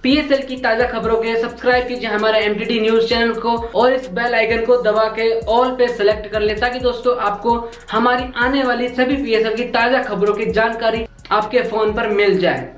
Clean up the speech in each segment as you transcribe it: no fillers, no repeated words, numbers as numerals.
PSL की ताजा खबरों के सब्सक्राइब कीजिए हमारे एमटीटी न्यूज चैनल को और इस बेल आइकन को दबा के ऑल पे सेलेक्ट कर ले, ताकि दोस्तों आपको हमारी आने वाली सभी पीएसएल की ताजा खबरों की जानकारी आपके फोन पर मिल जाए।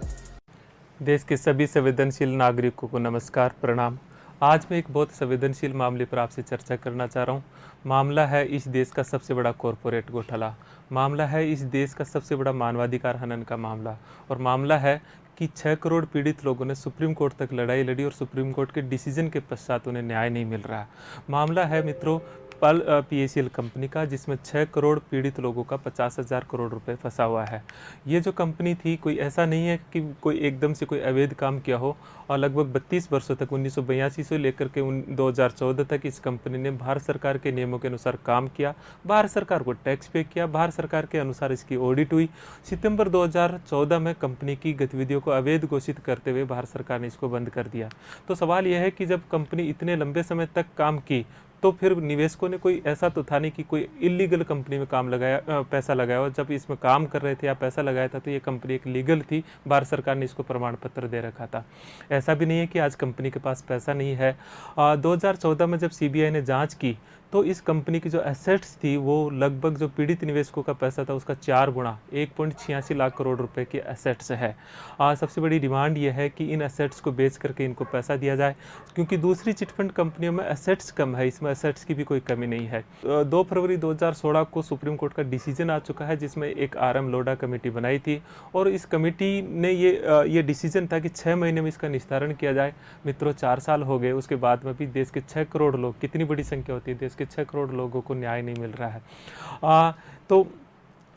देश के सभी संवेदनशील नागरिकों को नमस्कार, प्रणाम। आज मैं एक बहुत संवेदनशील मामले पर आपसे चर्चा करना चाह रहा हूँ। मामला है इस देश का सबसे बड़ा कॉरपोरेट घोटाला, मामला है इस देश का सबसे बड़ा मानवाधिकार हनन का मामला, और मामला है कि 6 करोड़ पीड़ित लोगों ने सुप्रीम कोर्ट तक लड़ाई लड़ी और सुप्रीम कोर्ट के डिसीजन के पश्चात उन्हें न्याय नहीं मिल रहा। मामला है मित्रों पल पीएसएल कंपनी का, जिसमें 6 करोड़ पीड़ित लोगों का 50,000 करोड़ रुपए फंसा हुआ है। ये जो कंपनी थी, कोई ऐसा नहीं है कि कोई एकदम से कोई अवैध काम किया हो, और लगभग 32 वर्षों तक 1982 से लेकर के 2014 तक इस कंपनी ने भारत सरकार के नियमों के अनुसार काम किया, भारत सरकार को टैक्स पे किया, भारत सरकार के अनुसार इसकी ऑडिट हुई। सितंबर 2014 में कंपनी की गतिविधियों को अवैध घोषित करते हुए भारत सरकार ने इसको बंद कर दिया। तो सवाल यह है कि जब कंपनी इतने लंबे समय तक काम की, तो फिर निवेशकों ने कोई ऐसा तो था नहीं कि कोई इलीगल कंपनी में काम लगाया, पैसा लगाया, और जब इसमें काम कर रहे थे या पैसा लगाया था तो ये कंपनी एक लीगल थी, भारत सरकार ने इसको प्रमाण पत्र दे रखा था। ऐसा भी नहीं है कि आज कंपनी के पास पैसा नहीं है। 2014 में जब सीबीआई ने जांच की तो इस कंपनी की जो एसेट्स थी वो लगभग जो पीड़ित निवेशकों का पैसा था उसका 4 गुना 1.86 लाख करोड़ रुपए की एसेट्स है। सबसे बड़ी डिमांड ये है कि इन एसेट्स को बेच करके इनको पैसा दिया जाए, क्योंकि दूसरी चिटफंड कंपनियों में एसेट्स कम है, इसमें एसेट्स की भी कोई कमी नहीं है। 2 फरवरी 2016 को सुप्रीम कोर्ट का डिसीजन आ चुका है, जिसमें एक RM लोढ़ा कमेटी बनाई थी, और इस कमेटी ने ये डिसीजन था कि 6 महीने में इसका निस्तारण किया जाए। मित्रों 4 साल हो गए, उसके बाद में भी देश के 6 करोड़ लोग, कितनी बड़ी संख्या होती है, देश के 6 करोड़ लोगों को न्याय नहीं मिल रहा है। तो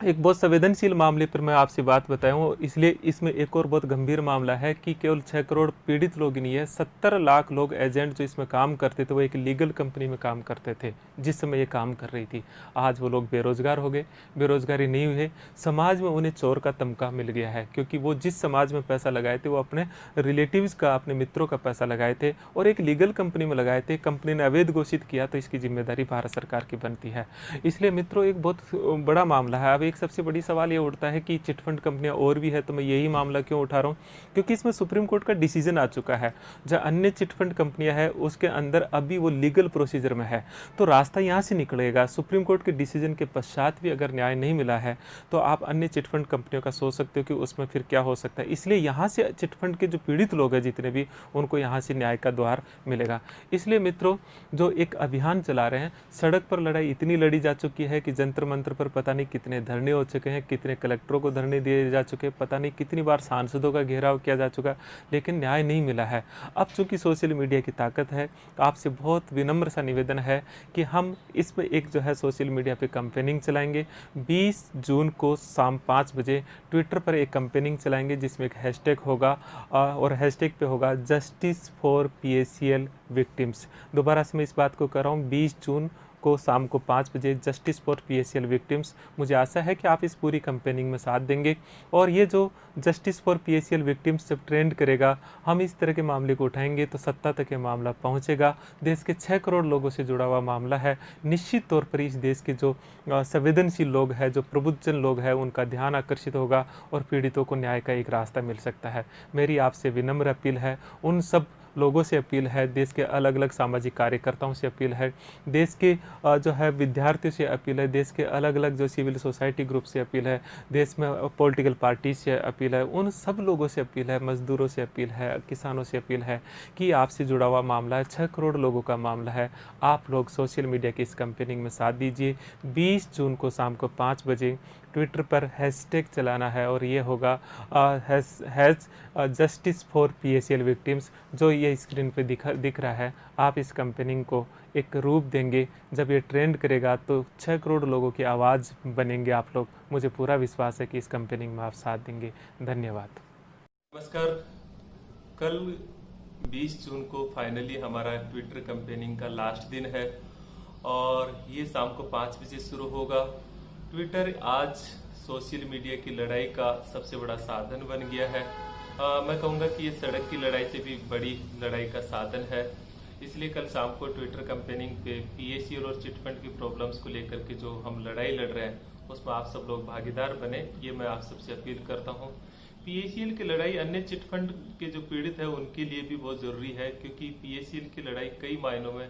एक बहुत संवेदनशील मामले पर मैं आपसे बात बताया हूँ, इसलिए इसमें एक और बहुत गंभीर मामला है कि केवल 6 करोड़ पीड़ित लोग नहीं है, 70 लाख लोग एजेंट जो इसमें काम करते थे वो एक लीगल कंपनी में काम करते थे जिस समय ये काम कर रही थी। आज वो लोग बेरोजगार हो गए, बेरोजगारी नहीं हुई है, समाज में उन्हें चोर का तमगा मिल गया है, क्योंकि वो जिस समाज में पैसा लगाए थे वो अपने रिलेटिव्स का, अपने मित्रों का पैसा लगाए थे और एक लीगल कंपनी में लगाए थे। कंपनी ने अवैध घोषित किया तो इसकी जिम्मेदारी भारत सरकार की बनती है। इसलिए मित्रों एक बहुत बड़ा मामला है। अब एक सबसे बड़ी सवाल ये उठता है कि चिटफंड कंपनियां और भी है, तो मैं यही मामला क्यों उठा रहा हूँ, क्योंकि इसमें सुप्रीम कोर्ट का डिसीजन आ चुका है। जहाँ अन्य चिटफंड कंपनियां हैं उसके अंदर अभी वो लीगल प्रोसीजर में है, तो रास्ता यहाँ से निकलेगा। सुप्रीम कोर्ट के डिसीजन के पश्चात भी अगर न्याय नहीं मिला है तो आप अन्य चिटफंड कंपनियों का सोच सकते हो कि उसमें फिर क्या हो सकता है। इसलिए यहाँ से चिटफंड के जो पीड़ित लोग हैं जितने भी, उनको यहाँ से न्याय का द्वार मिलेगा। इसलिए मित्रों जो एक अभियान चला रहे हैं, सड़क पर लड़ाई इतनी लड़ी जा चुकी है कि जंतर मंतर पर पता नहीं कितने धरने हो चुके हैं, कितने कलेक्टरों को धरने दिए जा चुके हैं, पता नहीं कितनी बार सांसदों का घेराव किया जा चुका, लेकिन न्याय नहीं मिला है। अब चूंकि सोशल मीडिया की ताकत है, आपसे बहुत विनम्र सा निवेदन है कि हम इसमें एक जो है सोशल मीडिया पे कैंपेनिंग चलाएंगे। 20 जून को शाम 5 बजे ट्विटर पर एक कैंपेनिंग चलाएंगे जिसमें एक हैशटैग होगा, और हैशटैग पे होगा जस्टिस फॉर पीएसएल विक्टिम्स। दोबारा से मैं इस बात को कर रहा हूँ, 20 जून को शाम को 5 बजे जस्टिस फॉर पीएसएल विक्टिम्स। मुझे आशा है कि आप इस पूरी कैंपेनिंग में साथ देंगे, और ये जो जस्टिस फॉर पीएसएल विक्टिम्स जब ट्रेंड करेगा, हम इस तरह के मामले को उठाएंगे तो सत्ता तक ये मामला पहुंचेगा। देश के 6 करोड़ लोगों से जुड़ा हुआ मामला है। निश्चित तौर पर इस देश के जो संवेदनशील लोग हैं, जो प्रबुद्धजन लोग हैं, उनका ध्यान आकर्षित होगा और पीड़ितों को न्याय का एक रास्ता मिल सकता है। मेरी आपसे विनम्र अपील है, उन सब लोगों से अपील है, देश के अलग अलग सामाजिक कार्यकर्ताओं से अपील है, देश के जो है विद्यार्थियों से अपील है, देश के अलग अलग जो सिविल सोसाइटी ग्रुप से अपील है, देश में पॉलिटिकल पार्टी से अपील है, उन सब लोगों से अपील है, मजदूरों से अपील है, किसानों से अपील है कि आपसे जुड़ा हुआ मामला है, 6 करोड़ लोगों का मामला है। आप लोग सोशल मीडिया की इस कैंपेनिंग में साथ दीजिए। 20 जून को शाम को 5 बजे ट्विटर पर हैशटैग चलाना है, और ये होगा has justice for PSL victims, जो ये स्क्रीन पे दिख रहा है। आप इस कैंपेनिंग को एक रूप देंगे, जब ये ट्रेंड करेगा तो 6 करोड़ लोगों की आवाज़ बनेंगे आप लोग। मुझे पूरा विश्वास है कि इस कैंपेनिंग में आप साथ देंगे। धन्यवाद। नमस्कार। कल 20 जून को फाइनली हमारा ट्विटर कैंपेनिंग का लास्ट दिन है, और ये शाम को 5 बजे शुरू होगा। ट्विटर आज सोशल मीडिया की लड़ाई का सबसे बड़ा साधन बन गया है। मैं कहूँगा कि ये सड़क की लड़ाई से भी बड़ी लड़ाई का साधन है। इसलिए कल शाम को ट्विटर कैंपेनिंग पे पीएसएल और चिटफंड की प्रॉब्लम्स को लेकर के जो हम लड़ाई लड़ रहे हैं उसमें आप सब लोग भागीदार बने, ये मैं आप सबसे अपील करता हूँ। पीएसीएल की लड़ाई अन्य चिटफंड के जो पीड़ित है उनके लिए भी बहुत जरूरी है, क्योंकि पीएसीएल की लड़ाई कई मायनों में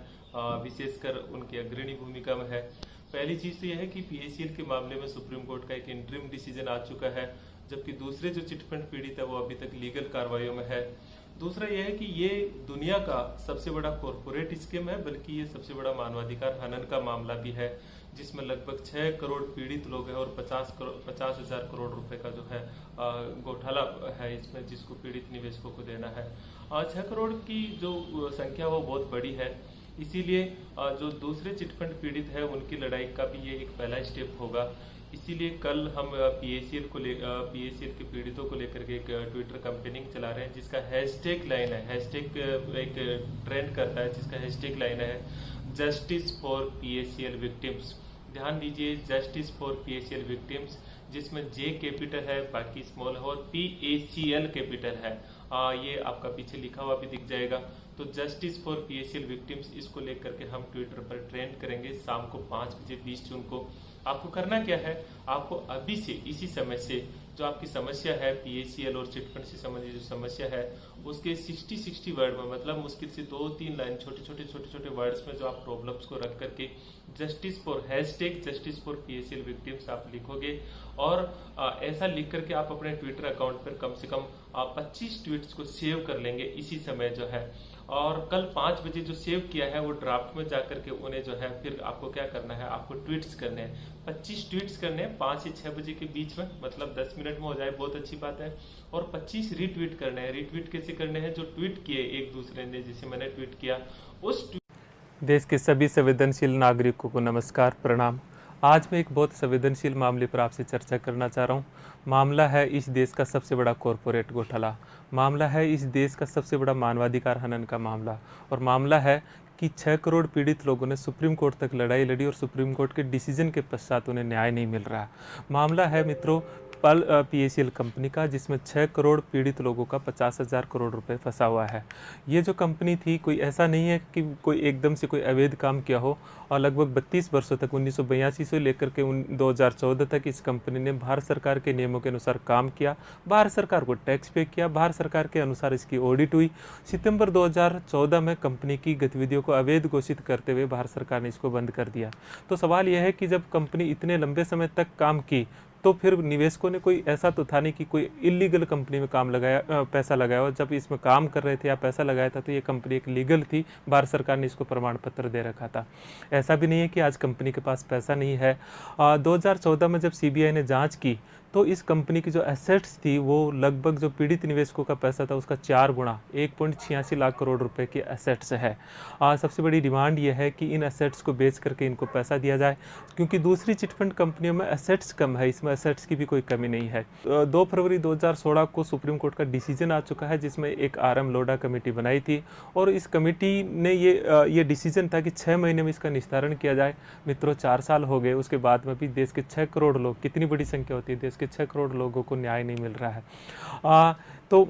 विशेषकर उनकी अग्रणी भूमिका में है। पहली चीज तो यह है कि पीएसीएल के मामले में सुप्रीम कोर्ट का एक इंटरिम डिसीजन आ चुका है, जबकि दूसरे जो चिटफंड पीड़ित है वो अभी तक लीगल कार्रवाइयों में है। दूसरा यह है कि ये दुनिया का सबसे बड़ा कॉरपोरेट स्कीम है, बल्कि ये सबसे बड़ा मानवाधिकार हनन का मामला भी है, जिसमें लगभग 6 करोड़ पीड़ित लोग हैं और 50,000 करोड़ रुपए का जो है घोटाला है इसमें, जिसको पीड़ित निवेशकों को देना है। 6 करोड़ की जो संख्या वो बहुत बड़ी है, इसीलिए जो दूसरे चिटफंड पीड़ित है उनकी लड़ाई का भी ये एक पहला स्टेप होगा। इसीलिए कल हम पीएसीएल के पीड़ितों को लेकर के एक ट्विटर कैंपेनिंग चला रहे हैं, जिसका हैशटैग लाइन है, हैशटैग एक ट्रेंड करता है, जिसका हैशटैग लाइन है जस्टिस फॉर पीएसीएल विक्टिम्स। ध्यान दीजिए, जस्टिस फॉर पीएसीएल विक्टिम्स, जिसमें जे कैपिटल है, बाकी स्मॉल है, और पीएसीएल कैपिटल है। ये आपका पीछे लिखा हुआ भी दिख जाएगा। तो जस्टिस फॉर पीएसीएल विक्टिम्स, इसको लेकर के हम ट्विटर पर ट्रेंड करेंगे शाम को 5 बजे 20 जून को। आपको करना क्या है, आपको अभी से इसी समय से जो आपकी समस्या है पीएसीएल और चिटफंड से संबंधित जो समस्या है उसके 60 वर्ड में, मतलब मुश्किल से 2-3 लाइन छोटे वर्ड्स में जो आप प्रॉब्लम्स को रख करके justice for hashtag justice for PACL victims आप लिखोगे, और ऐसा लिख करके आप अपने ट्विटर अकाउंट पर कम से कम 25 ट्वीट्स को सेव कर लेंगे इसी समय जो है। और कल 5 बजे जो सेव किया है वो ड्राफ्ट में जाकर के उन्हें जो है फिर आपको क्या करना है, आपको ट्वीट्स करने हैं, 25 ट्वीट्स करने हैं 5 से 6 बजे के बीच में, मतलब 10 मिनट में हो जाए, बहुत अच्छी बात है। और 25 रीट्वीट करने हैं। रीट्वीट कैसे करने हैं, जो ट्वीट किए एक दूसरे ने, जैसे मैंने ट्वीट किया उस देश के सभी संवेदनशील नागरिकों को नमस्कार, प्रणाम। आज मैं एक बहुत संवेदनशील मामले पर आपसे चर्चा करना चाह रहा हूँ। मामला है इस देश का सबसे बड़ा कॉरपोरेट घोटाला, मामला है इस देश का सबसे बड़ा मानवाधिकार हनन का मामला, और मामला है कि 6 करोड़ पीड़ित लोगों ने सुप्रीम कोर्ट तक लड़ाई लड़ी और सुप्रीम कोर्ट के डिसीजन के पश्चात उन्हें न्याय नहीं मिल रहा। मामला है मित्रों पीएसीएल कंपनी का, जिसमें 6 करोड़ पीड़ित लोगों का 50,000 करोड़ रुपए फंसा हुआ है। ये जो कंपनी थी, कोई ऐसा नहीं है कि कोई एकदम से कोई अवैध काम किया हो, और लगभग 32 वर्षों तक 1982 से लेकर के 2014 तक इस कंपनी ने भारत सरकार के नियमों के अनुसार काम किया, भारत सरकार को टैक्स पे किया, भारत सरकार के अनुसार इसकी ऑडिट हुई। सितंबर 2014 में कंपनी की गतिविधियों को अवैध घोषित करते हुए भारत सरकार ने इसको बंद कर दिया। तो सवाल यह है कि जब कंपनी इतने लंबे समय तक काम की, तो फिर निवेशकों ने कोई ऐसा तो था नहीं कि कोई इलीगल कंपनी में काम लगाया, पैसा लगाया, और जब इसमें काम कर रहे थे या पैसा लगाया था तो ये कंपनी एक लीगल थी, भारत सरकार ने इसको प्रमाण पत्र दे रखा था। ऐसा भी नहीं है कि आज कंपनी के पास पैसा नहीं है। 2014 में जब सीबीआई ने जांच की तो इस कंपनी की जो एसेट्स थी वो लगभग जो पीड़ित निवेशकों का पैसा था उसका 4 गुना 1.86 लाख करोड़ रुपए की एसेट्स है। सबसे बड़ी डिमांड यह है कि इन एसेट्स को बेच करके इनको पैसा दिया जाए, क्योंकि दूसरी चिटफंड कंपनियों में एसेट्स कम है, इसमें एसेट्स की भी कोई कमी नहीं है। 2 फरवरी 2016 को सुप्रीम कोर्ट का डिसीजन आ चुका है, जिसमें एक RM लोढ़ा कमेटी बनाई थी, और इस कमेटी ने ये डिसीजन था कि 6 महीने में इसका निस्तारण किया जाए। मित्रों 4 साल हो गए, उसके बाद में भी देश के 6 करोड़ लोग, कितनी बड़ी संख्या होती है, देश के 6 करोड़ लोगों को न्याय नहीं मिल रहा है। तो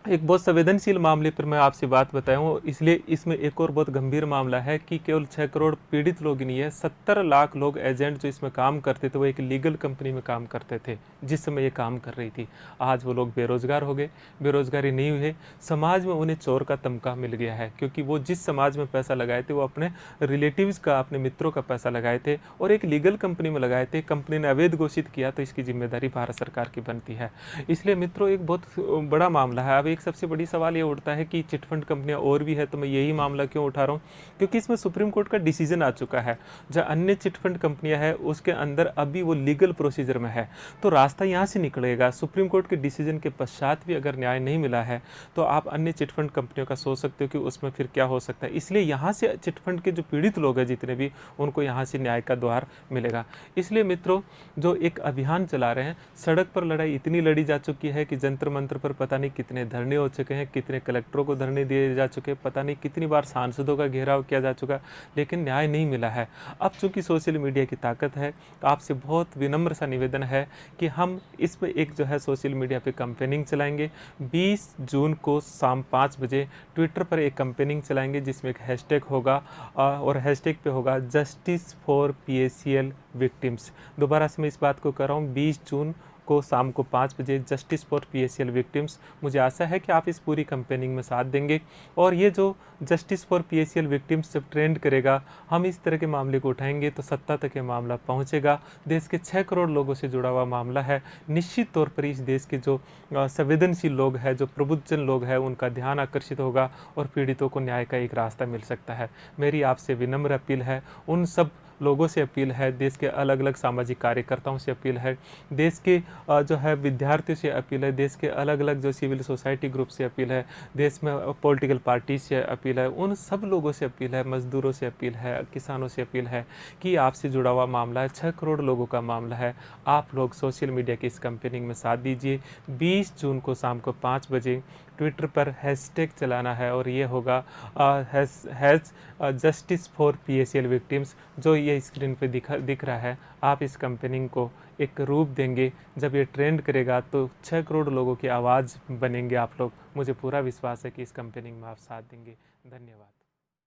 एक बहुत संवेदनशील मामले पर मैं आपसे बात बताया हूँ, इसलिए इसमें एक और बहुत गंभीर मामला है कि केवल 6 करोड़ पीड़ित लोग नहीं है, 70 लाख लोग एजेंट जो इसमें काम करते थे वो एक लीगल कंपनी में काम करते थे जिस समय ये काम कर रही थी। आज वो लोग बेरोजगार हो गए, बेरोजगारी नहीं हुई है, समाज में उन्हें चोर का तमगा मिल गया है, क्योंकि वो जिस समाज में पैसा लगाए थे वो अपने रिलेटिव्स का, अपने मित्रों का पैसा लगाए थे और एक लीगल कंपनी में लगाए थे। कंपनी ने अवैध घोषित किया तो इसकी जिम्मेदारी भारत सरकार की बनती है। इसलिए मित्रों एक बहुत बड़ा मामला है। अब एक सबसे बड़ी सवाल ये उठता है कि चिटफंड कंपनियां और भी है, तो मैं यही मामला क्यों उठा रहा हूँ, क्योंकि इसमें सुप्रीम कोर्ट का डिसीजन आ चुका है। जहाँ अन्य चिटफंड कंपनियां हैं उसके अंदर अभी वो लीगल प्रोसीजर में है, तो रास्ता यहाँ से निकलेगा। सुप्रीम कोर्ट के डिसीजन के पश्चात भी अगर न्याय नहीं मिला है तो आप अन्य चिटफंड कंपनियों का सोच सकते हो कि उसमें फिर क्या हो सकता है। इसलिए यहाँ से चिटफंड के जो पीड़ित लोग हैं जितने भी, उनको यहाँ से न्याय का द्वार मिलेगा। इसलिए मित्रों जो एक अभियान चला रहे हैं, सड़क पर लड़ाई इतनी लड़ी जा चुकी है कि जंतर मंतर पर पता नहीं कितने धरने हो चुके हैं, कितने कलेक्टरों को धरने दिए जा चुके हैं, पता नहीं कितनी बार सांसदों का घेराव किया जा चुका, लेकिन न्याय नहीं मिला है। अब चूंकि सोशल मीडिया की ताकत है, आपसे बहुत विनम्र सा निवेदन है कि हम इस पर एक जो है सोशल मीडिया पे कैंपेनिंग चलाएंगे। 20 जून को शाम 5 बजे ट्विटर पर एक कैंपेनिंग चलाएंगे जिसमें एक हैशटैग होगा और हैशटैग पे होगा जस्टिस फॉर PACL विक्टिम्स। दोबारा से मैं इस बात को कर रहा हूँ, 20 जून को शाम को 5 बजे जस्टिस फॉर PACL विक्टिम्स। मुझे आशा है कि आप इस पूरी कैंपेनिंग में साथ देंगे और ये जो जस्टिस फॉर PACL विक्टिम्स जब ट्रेंड करेगा, हम इस तरह के मामले को उठाएंगे तो सत्ता तक ये मामला पहुंचेगा। देश के 6 करोड़ लोगों से जुड़ा हुआ मामला है। निश्चित तौर पर इस देश के जो संवेदनशील लोग हैं, जो प्रबुद्धजन लोग हैं, उनका ध्यान आकर्षित होगा और पीड़ितों को न्याय का एक रास्ता मिल सकता है। मेरी आपसे विनम्र अपील है, उन सब लोगों से अपील है, देश के अलग अलग सामाजिक कार्यकर्ताओं से अपील है, देश के जो है विद्यार्थियों से अपील है, देश के अलग अलग जो सिविल सोसाइटी ग्रुप से अपील है, देश में पॉलिटिकल पार्टी से अपील है, उन सब लोगों से अपील है, मजदूरों से अपील है, किसानों से अपील है कि आपसे जुड़ा हुआ मामला है, 6 करोड़ लोगों का मामला है। आप लोग सोशल मीडिया की इस कैंपेनिंग में साथ दीजिए। 20 जून को शाम को 5 बजे ट्विटर पर हैशटैग चलाना है और ये होगा has justice for PACL victims, जो ये स्क्रीन पे दिख रहा है। आप इस कैंपेनिंग को एक रूप देंगे, जब ये ट्रेंड करेगा तो 6 करोड़ लोगों की आवाज़ बनेंगे आप लोग। मुझे पूरा विश्वास है कि इस कैंपेनिंग में आप साथ देंगे। धन्यवाद।